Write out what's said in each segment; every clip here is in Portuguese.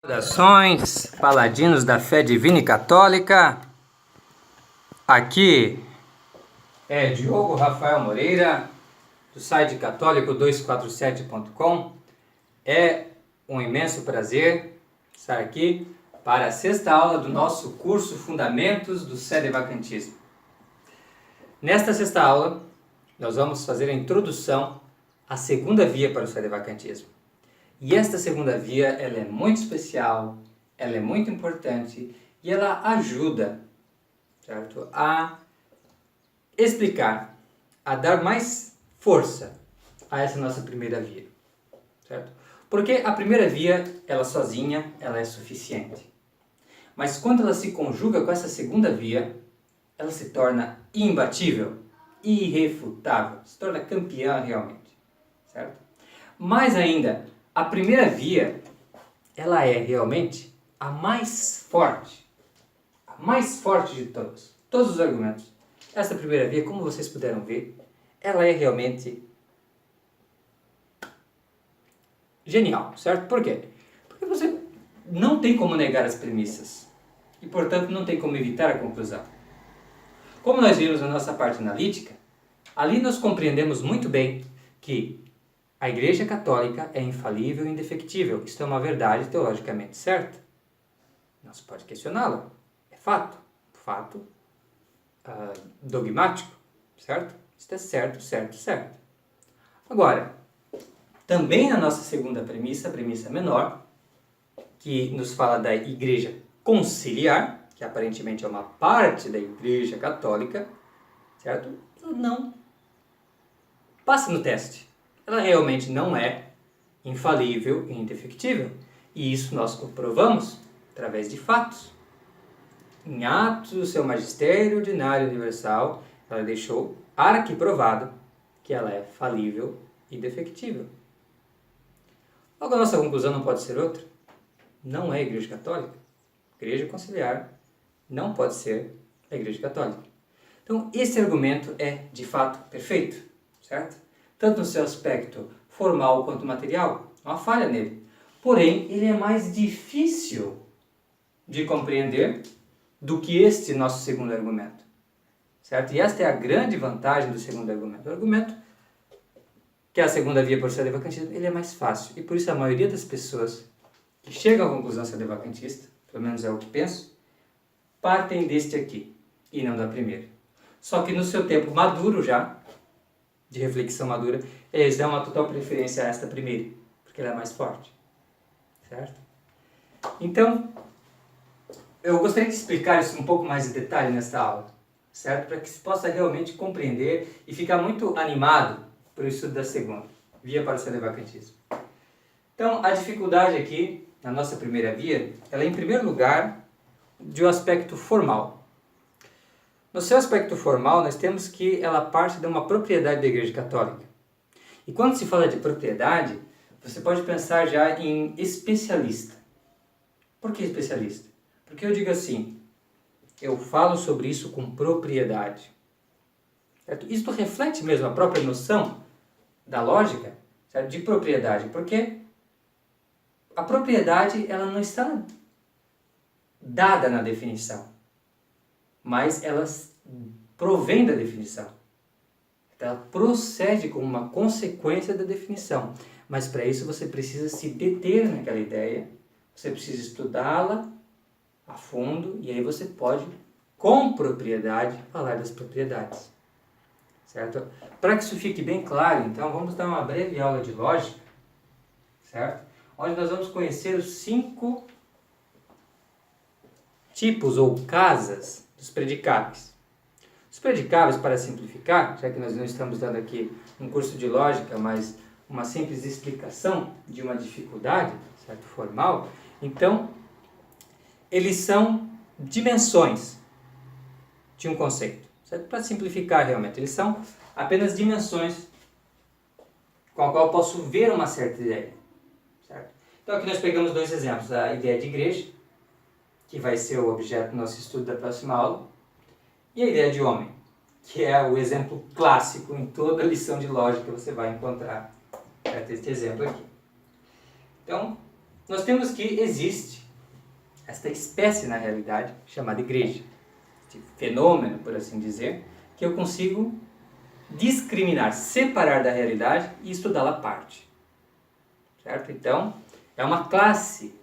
Saudações, paladinos da fé divina e católica. Aqui é Diogo Rafael Moreira, do site católico247.com. É um imenso prazer estar aqui para a sexta aula do nosso curso Fundamentos do Sedevacantismo. Nesta sexta aula, nós vamos fazer a introdução à segunda via para o sedevacantismo. E esta segunda via, ela é muito especial, ela é muito importante e ela ajuda, certo, a explicar, a dar mais força a essa nossa primeira via, certo? Porque a primeira via, ela sozinha, ela é suficiente. Mas quando ela se conjuga com essa segunda via, ela se torna imbatível, irrefutável, se torna campeã realmente, certo? Mais ainda, a primeira via, ela é realmente a mais forte de todas, todos os argumentos. Essa primeira via, como vocês puderam ver, ela é realmente genial, certo? Por quê? Porque você não tem como negar as premissas e, portanto, não tem como evitar a conclusão. Como nós vimos na nossa parte analítica, ali nós compreendemos muito bem que a Igreja Católica é infalível e indefectível. Isto é uma verdade teologicamente certa. Não se pode questioná-la. É fato. Fato dogmático. Certo? Isto é certo, certo, certo. Agora, também na nossa segunda premissa, a premissa menor, que nos fala da Igreja Conciliar, que aparentemente é uma parte da Igreja Católica, certo? Ela não passa no teste. Ela realmente não é infalível e indefectível. E isso nós comprovamos através de fatos. Em Atos do seu Magistério Ordinário Universal, ela deixou arquiprovado que ela é falível e defectível. Logo, a nossa conclusão não pode ser outra. Não é a Igreja Católica. A Igreja Conciliar não pode ser a Igreja Católica. Então, esse argumento é, de fato, perfeito, certo? Tanto no seu aspecto formal quanto material, não há falha nele. Porém, ele é mais difícil de compreender do que este nosso segundo argumento, certo? E esta é a grande vantagem do segundo argumento. O argumento que é a segunda via para o sedevacantismo, ele é mais fácil. E por isso a maioria das pessoas que chegam à conclusão sedevacantista, pelo menos é o que penso, partem deste aqui e não da primeira. Só que no seu tempo maduro já, de reflexão madura, eles dão uma total preferência a esta primeira, porque ela é mais forte, certo? Então, eu gostaria de explicar isso um pouco mais em detalhe nesta aula, certo? Para que se possa realmente compreender e ficar muito animado por estudo da segunda via para o sedevacantismo. Então, a dificuldade aqui, na nossa primeira via, ela é em primeiro lugar de um aspecto formal. No seu aspecto formal, nós temos que ela parte de uma propriedade da Igreja Católica. E quando se fala de propriedade, você pode pensar já em especialista. Por que especialista? Porque eu digo assim, eu falo sobre isso com propriedade. Certo? Isto reflete mesmo a própria noção da lógica, certo? De propriedade, porque a propriedade ela não está dada na definição, mas ela provém da definição. Ela procede como uma consequência da definição. Mas para isso você precisa se deter naquela ideia, você precisa estudá-la a fundo e aí você pode, com propriedade, falar das propriedades. Certo? Para que isso fique bem claro, então, vamos dar uma breve aula de lógica, certo? Onde nós vamos conhecer os 5 tipos ou casas dos predicáveis. Os predicáveis, para simplificar, já que nós não estamos dando aqui um curso de lógica, mas uma simples explicação de uma dificuldade, certo? Formal, então, eles são dimensões de um conceito, certo? Para simplificar realmente, eles são apenas dimensões com a qual eu posso ver uma certa ideia, certo? Então aqui nós pegamos 2 exemplos, a ideia de igreja, que vai ser o objeto do nosso estudo da próxima aula, e a ideia de homem, que é o exemplo clássico em toda lição de lógica você vai encontrar, certo? Este exemplo aqui. Então, nós temos que existe esta espécie na realidade chamada igreja, este fenômeno, por assim dizer, que eu consigo discriminar, separar da realidade e estudá-la à parte, certo? Então, é uma classe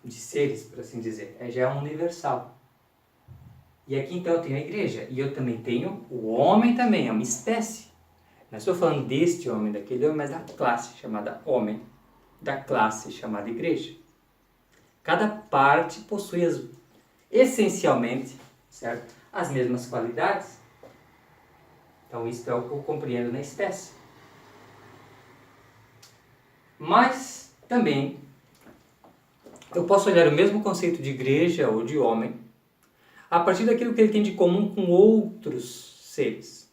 de seres, por assim dizer, já é um universal. E aqui então eu tenho a igreja, e eu também tenho o homem também, é uma espécie. Não estou falando deste homem, daquele homem, mas da classe chamada homem, da classe chamada igreja. Cada parte possui essencialmente, certo, as mesmas qualidades. Então isso é o que eu compreendo na espécie. Mas também eu posso olhar o mesmo conceito de igreja ou de homem a partir daquilo que ele tem de comum com outros seres,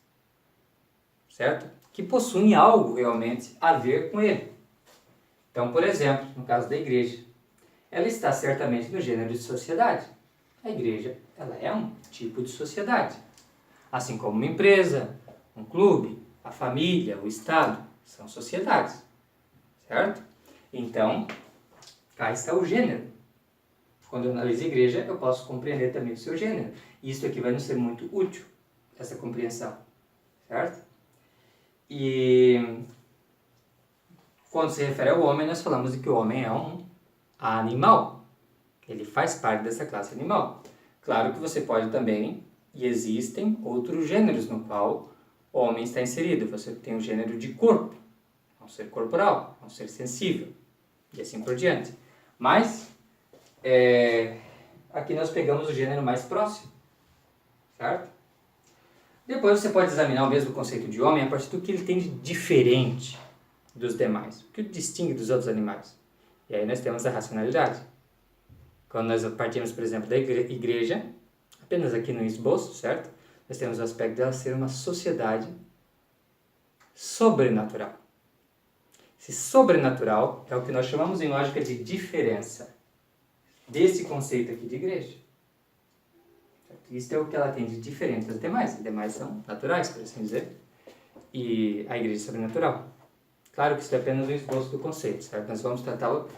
certo? Que possuem algo realmente a ver com ele. Então, por exemplo, no caso da igreja, ela está certamente no gênero de sociedade. A igreja, ela é um tipo de sociedade. Assim como uma empresa, um clube, a família, o Estado, são sociedades, certo? Então, cá está o gênero. Quando eu analiso a igreja, eu posso compreender também o seu gênero. E isso aqui vai nos ser muito útil, essa compreensão, certo? E quando se refere ao homem, nós falamos de que o homem é um animal. Ele faz parte dessa classe animal. Claro que você pode também, e existem outros gêneros no qual o homem está inserido. Você tem o gênero de corpo, é um ser corporal, é um ser sensível, e assim por diante. Mas, aqui nós pegamos o gênero mais próximo, certo? Depois você pode examinar o mesmo conceito de homem a partir do que ele tem de diferente dos demais, o que o distingue dos outros animais. E aí nós temos a racionalidade. Quando nós partimos, por exemplo, da igreja, apenas aqui no esboço, certo? Nós temos o aspecto dela ser uma sociedade sobrenatural. Esse sobrenatural é o que nós chamamos em lógica de diferença desse conceito aqui de igreja. Isso é o que ela tem de diferente das demais. As demais são naturais, por assim dizer. E a igreja é sobrenatural. Claro que isso é apenas um esboço do conceito, certo? Nós vamos tratá-lo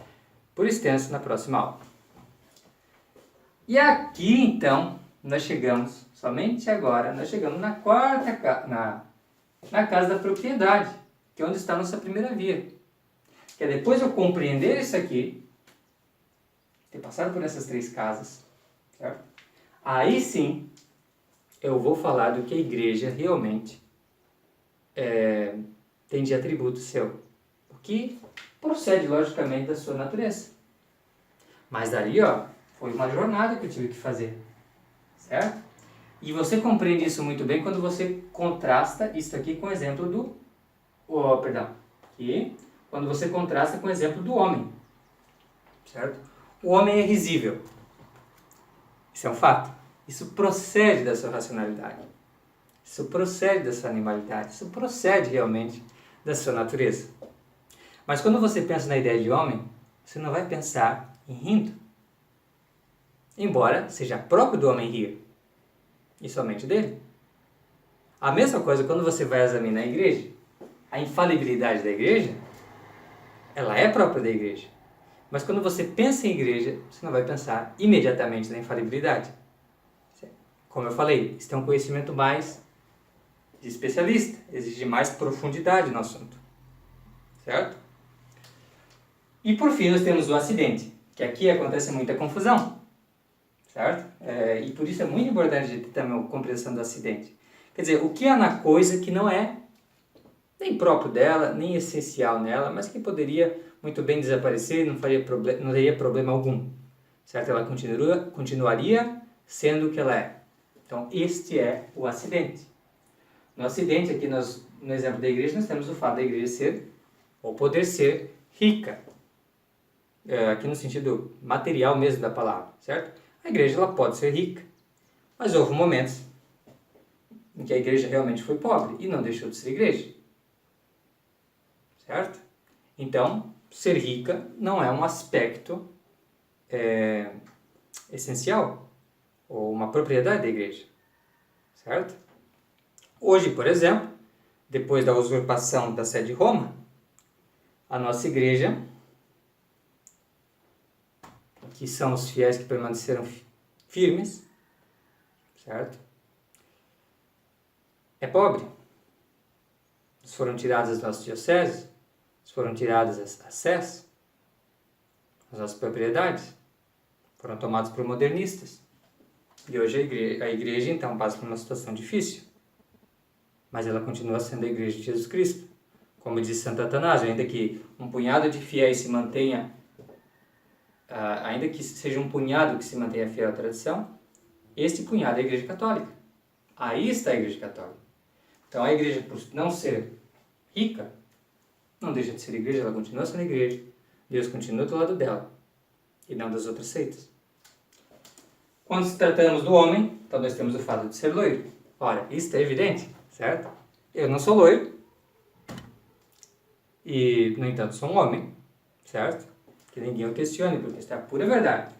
por extenso na próxima aula. E aqui, então, nós chegamos, somente agora, nós chegamos na na casa da propriedade, que é onde está a nossa primeira via. Que é depois eu compreender isso aqui, ter passado por essas três casas, certo? Aí sim, eu vou falar do que a igreja realmente tem de atributo seu. O que procede, logicamente, da sua natureza. Mas daí, foi uma jornada que eu tive que fazer, certo? E você compreende isso muito bem quando você contrasta isso aqui com o exemplo quando você contrasta com o exemplo do homem, certo? O homem é risível. Isso é um fato. Isso procede da sua racionalidade. Isso procede da sua animalidade. Isso procede realmente da sua natureza. Mas quando você pensa na ideia de homem, você não vai pensar em rindo. Embora seja próprio do homem rir. E somente dele. A mesma coisa quando você vai examinar a igreja. A infalibilidade da igreja, ela é própria da igreja. Mas quando você pensa em igreja, você não vai pensar imediatamente na infalibilidade. Como eu falei, isso é um conhecimento mais de especialista, exige mais profundidade no assunto. Certo? E por fim nós temos o acidente, que aqui acontece muita confusão. Certo? E por isso é muito importante ter também a compreensão do acidente. Quer dizer, o que há na coisa que não é nem próprio dela, nem essencial nela, mas que poderia muito bem desaparecer e não teria problema algum. Certo? Ela continuaria sendo o que ela é. Então, este é o acidente. No acidente, aqui no exemplo da igreja, nós temos o fato da igreja ser, ou poder ser, rica. Aqui no sentido material mesmo da palavra, certo? A igreja ela pode ser rica, mas houve momentos em que a igreja realmente foi pobre e não deixou de ser igreja. Certo? Então, ser rica não é um aspecto essencial ou uma propriedade da igreja. Certo? Hoje, por exemplo, depois da usurpação da sede de Roma, a nossa igreja que são os fiéis que permaneceram firmes, certo? É pobre. Eles foram tirados das nossas dioceses, eles foram tiradas as sés, as nossas propriedades, foram tomados por modernistas. E hoje a igreja então passa por uma situação difícil, mas ela continua sendo a igreja de Jesus Cristo. Como disse Santo Atanásio, ainda que um punhado de fiéis se mantenha, ainda que seja um punhado que se mantenha fiel à tradição, este punhado é a igreja católica. Aí está a igreja católica. Então a igreja, por não ser rica, não deixa de ser igreja, ela continua sendo igreja. Deus continua do lado dela e não das outras seitas. Quando se tratamos do homem, então nós temos o fato de ser loiro. Ora, isso é evidente, certo? Eu não sou loiro e, no entanto, sou um homem, certo? Que ninguém o questione, porque isso é a pura verdade.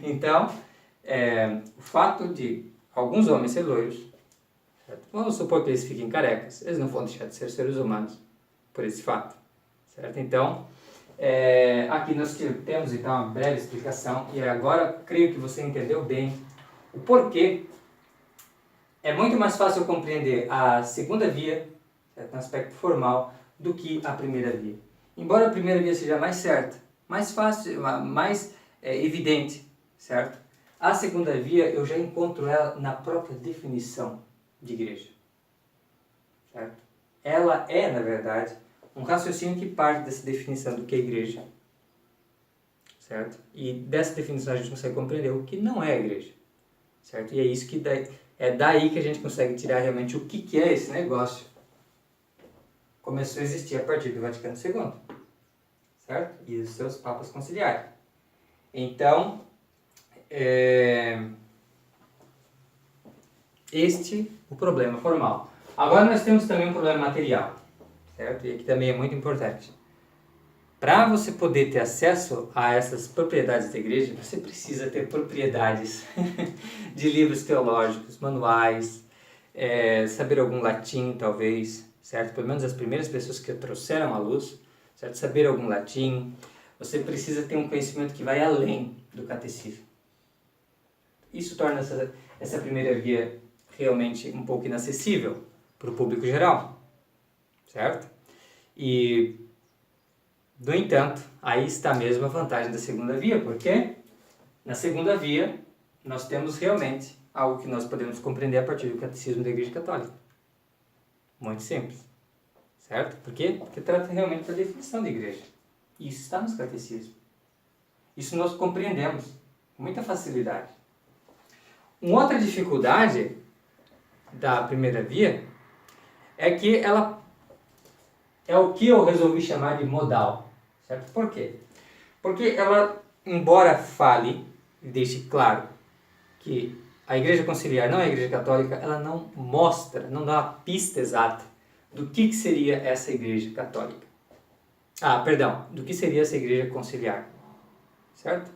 Então, o fato de alguns homens ser loiros, certo? Vamos supor que eles fiquem carecas, eles não vão deixar de ser seres humanos por esse fato, certo? Então, aqui nós temos então uma breve explicação e agora creio que você entendeu bem o porquê. É muito mais fácil compreender a segunda via, certo? No aspecto formal, do que a primeira via. Embora a primeira via seja mais certa, mais fácil, mais evidente, certo? A segunda via eu já encontro ela na própria definição de igreja, certo? Ela é, na verdade, um raciocínio que parte dessa definição do que é igreja, certo? E dessa definição a gente consegue compreender o que não é a igreja, certo? E é isso que daí que a gente consegue tirar realmente o que é esse negócio. Começou a existir a partir do Vaticano II, certo? E os seus papas conciliares. Então, o problema formal. Agora nós temos também um problema material, certo? E aqui também é muito importante. Para você poder ter acesso a essas propriedades da igreja, você precisa ter propriedades de livros teológicos, manuais, saber algum latim talvez, certo? Pelo menos as primeiras pessoas que trouxeram à luz, certo? Saber algum latim. Você precisa ter um conhecimento que vai além do catecismo. Isso torna essa primeira via realmente um pouco inacessível para o público geral, certo? E, no entanto, aí está mesmo a vantagem da segunda via, porque na segunda via nós temos realmente algo que nós podemos compreender a partir do catecismo da Igreja Católica. Muito simples, certo? Por quê? Porque trata realmente da definição da igreja. E isso está nos catecismos. Isso nós compreendemos com muita facilidade. Uma outra dificuldade da primeira via é que ela é o que eu resolvi chamar de modal, certo? Por quê? Porque ela, embora fale e deixe claro que a Igreja Conciliar não é a Igreja Católica, ela não mostra, não dá uma pista exata do que seria essa Igreja Católica. Do que seria essa Igreja Conciliar, certo?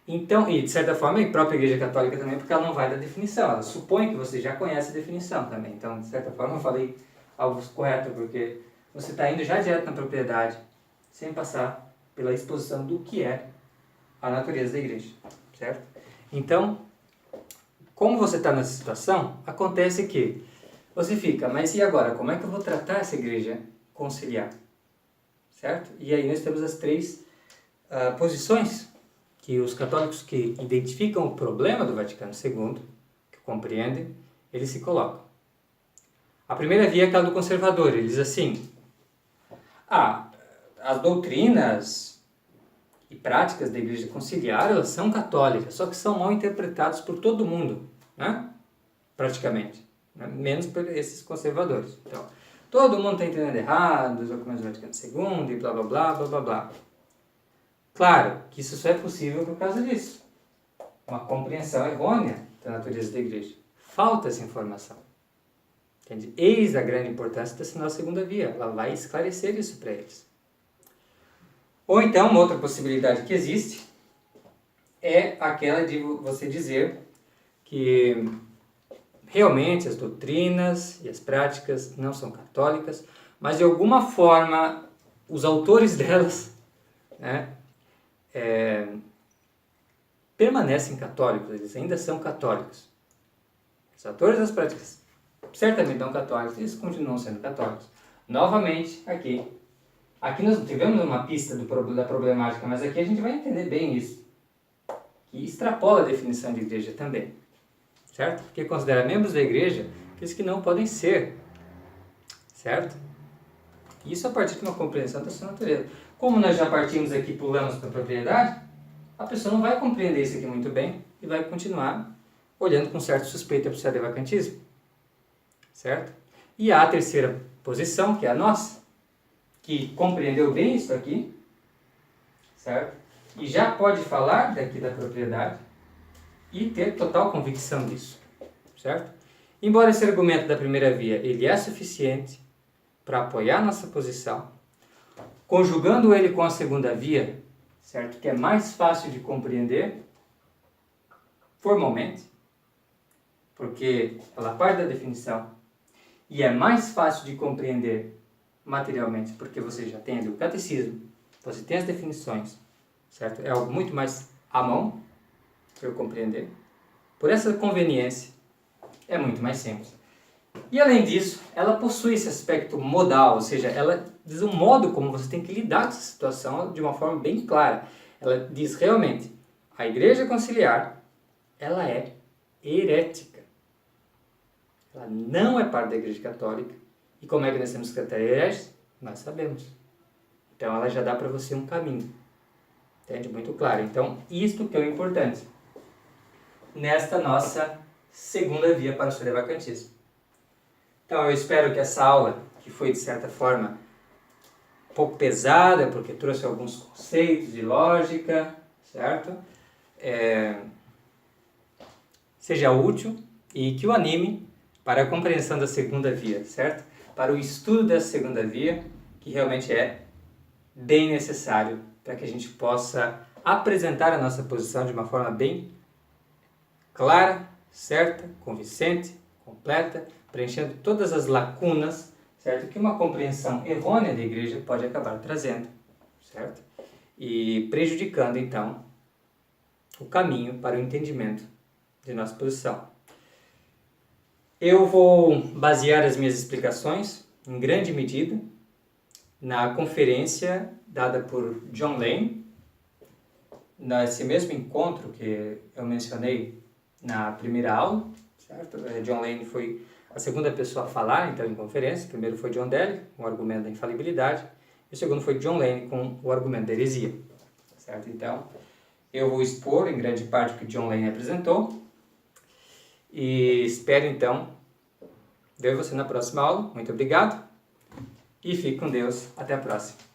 Então, e de certa forma a própria Igreja Católica também, porque ela não vai dar definição, ela supõe que você já conhece a definição também. Então, de certa forma eu falei algo correto, porque você está indo já direto na propriedade, sem passar pela exposição do que é a natureza da igreja, certo? Então, como você está nessa situação, acontece que você fica, mas e agora? Como é que eu vou tratar essa igreja conciliar? Certo? E aí nós temos as três posições que os católicos que identificam o problema do Vaticano II, que compreendem, eles se colocam. A primeira via é aquela do conservador. Ele diz assim, as doutrinas e práticas da Igreja Conciliar, elas são católicas, só que são mal interpretadas por todo mundo, né? Praticamente, né? Menos por esses conservadores. Então, todo mundo está entendendo errado, os documentos do Vaticano II e blá blá blá blá blá blá. Claro que isso só é possível por causa disso. Uma compreensão errônea da natureza da Igreja. Falta essa informação. Entende? Eis a grande importância dessa nossa segunda via. Ela vai esclarecer isso para eles. Ou então, uma outra possibilidade que existe é aquela de você dizer que realmente as doutrinas e as práticas não são católicas, mas de alguma forma os autores delas, né, permanecem católicos, eles ainda são católicos. Os atores das práticas certamente não católicos, eles continuam sendo católicos. Novamente, aqui nós tivemos uma pista da problemática, mas aqui a gente vai entender bem isso, que extrapola a definição de igreja também, certo? Porque considera membros da igreja aqueles que não podem ser, certo? Isso a partir de uma compreensão da sua natureza. Como nós já partimos aqui, pulamos para a propriedade, a pessoa não vai compreender isso aqui muito bem e vai continuar olhando com certa suspeita para o sedevacantismo, certo? E há a terceira posição, que é a nossa, que compreendeu bem isso aqui, certo? E já pode falar daqui da propriedade e ter total convicção disso, certo? Embora esse argumento da primeira via ele é suficiente para apoiar nossa posição, conjugando ele com a segunda via, certo? Que é mais fácil de compreender formalmente, porque ela parte da definição, e é mais fácil de compreender materialmente, porque você já tem ali o catecismo, você tem as definições, certo? É algo muito mais à mão para eu compreender. Por essa conveniência, é muito mais simples. E além disso, ela possui esse aspecto modal, ou seja, ela diz um modo como você tem que lidar com essa situação de uma forma bem clara. Ela diz realmente, a Igreja Conciliar, ela é herética. Ela não é parte da Igreja Católica. E como é que nós temos que tratar hereges? Nós sabemos. Então ela já dá para você um caminho. Entende? Muito claro. Então, isto que é o importante nesta nossa segunda via para o sedevacantismo. Então eu espero que essa aula, que foi de certa forma um pouco pesada, porque trouxe alguns conceitos de lógica, certo? Seja útil e que o anime para a compreensão da segunda via, certo? Para o estudo dessa segunda via, que realmente é bem necessário para que a gente possa apresentar a nossa posição de uma forma bem clara, certa, convincente, completa, preenchendo todas as lacunas, certo? Que uma compreensão errônea da igreja pode acabar trazendo, certo? E prejudicando, então, o caminho para o entendimento de nossa posição. Eu vou basear as minhas explicações, em grande medida, na conferência dada por John Lane, nesse mesmo encontro que eu mencionei na primeira aula, certo? John Lane foi a segunda pessoa a falar, então, em conferência. O primeiro foi John Delley, com o argumento da infalibilidade, e o segundo foi John Lane, com o argumento da heresia, certo? Então, eu vou expor, em grande parte, o que John Lane apresentou, e espero, então, ver você na próxima aula. Muito obrigado, e fique com Deus. Até a próxima.